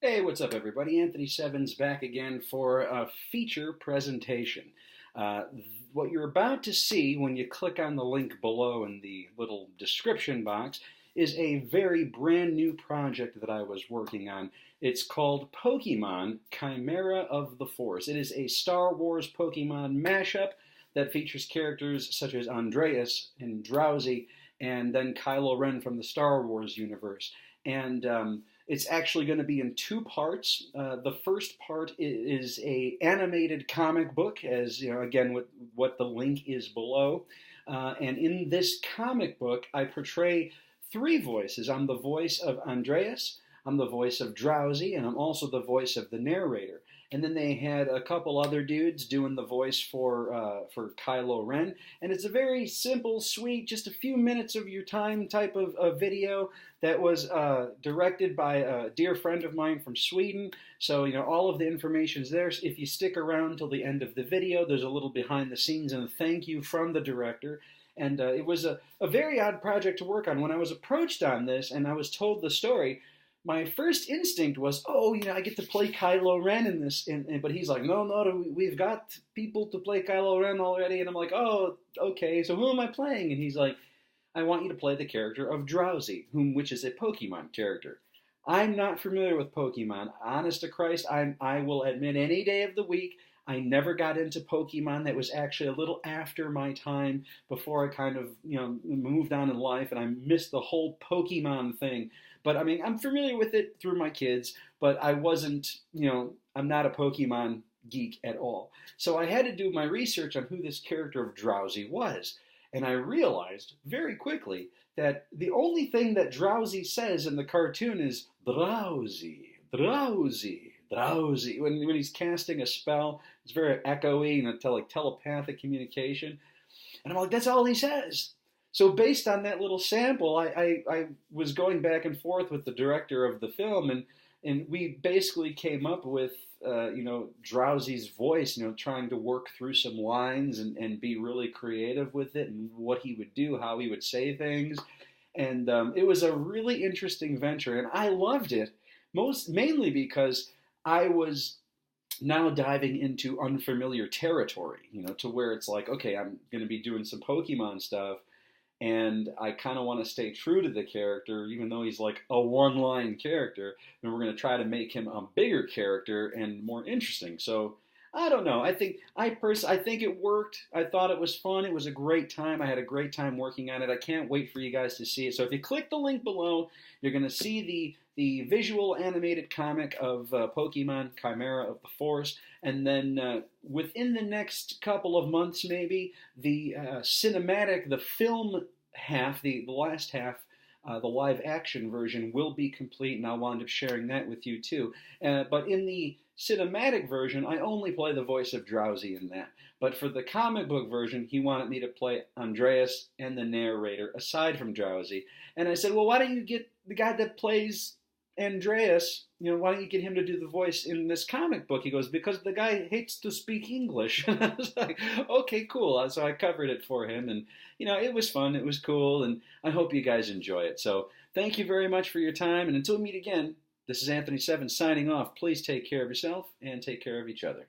Hey, what's up, everybody? Anthony Sevins back again for a feature presentation. Uh, what you're about to see when you click on the link below in the little description box is a very brand new project that I was working on. It's called Pokemon-Chimera of the Force. It is a Star Wars Pokemon mashup that features characters such as ANDREAS and DROWZEE and then KYLO REN from the Star Wars universe. And it's actually going to be in two parts. The first part is a animated comic book, as you know, again, with what the link is below. And in this comic book, I portray three voices. I'm the voice of ANDREAS, I'm the voice of DROWZEE, and I'm also the voice of the narrator. And then they had a couple other dudes doing the voice for KYLO REN. And it's a very simple, sweet, just a few minutes of your time type of video that was directed by a dear friend of mine from Sweden. So, you know, all of the information is there. If you stick around till the end of the video, there's a little behind the scenes and a thank you from the director. And it was a very odd project to work on. When I was approached on this and I was told the story, my first instinct was, oh, you know, I get to play KYLO REN in this, but he's like, no, we've got people to play KYLO REN already, and I'm like, oh, okay, so who am I playing? And he's like, I want you to play the character of DROWZEE, which is a Pokemon character. I'm not familiar with Pokemon. Honest to Christ, I will admit any day of the week, I never got into Pokemon. That was actually a little after my time, before I kind of, you know, moved on in life, and I missed the whole Pokemon thing. But I mean, I'm familiar with it through my kids, but I wasn't, you know, I'm not a Pokemon geek at all. So I had to do my research on who this character of DROWZEE was. And I realized very quickly that the only thing that DROWZEE says in the cartoon is DROWZEE, DROWZEE, DROWZEE. When he's casting a spell, it's very echoey and like telepathic communication. And I'm like, that's all he says. So based on that little sample, I was going back and forth with the director of the film, and we basically came up with, you know, DROWZEE's voice, you know, trying to work through some lines and be really creative with it and what he would do, how he would say things. And it was a really interesting venture, and I loved it, mainly because I was now diving into unfamiliar territory, you know, to where it's like, okay, I'm going to be doing some Pokemon stuff, and I kind of want to stay true to the character, even though he's like a one-line character, and we're going to try to make him a bigger character and more interesting. So, I don't know. I think it worked. I thought it was fun. It was a great time. I had a great time working on it. I can't wait for you guys to see it. So if you click the link below, you're going to see the visual animated comic of Pokemon Chimera of the Force, and then within the next couple of months, maybe the cinematic, the film half, the last half, the live action version will be complete, and I'll wind up sharing that with you too. But in the cinematic version, I only play the voice of DROWZEE in that. But for the comic book version, he wanted me to play ANDREAS and the narrator aside from DROWZEE. And I said, well, why don't you get the guy that plays ANDREAS, you know, why don't you get him to do the voice in this comic book? He goes, because the guy hates to speak English. And I was like, okay, cool. So I covered it for him, and, you know, it was fun, it was cool, and I hope you guys enjoy it. So thank you very much for your time, and until we meet again, this is Anthony Sevins signing off. Please take care of yourself and take care of each other.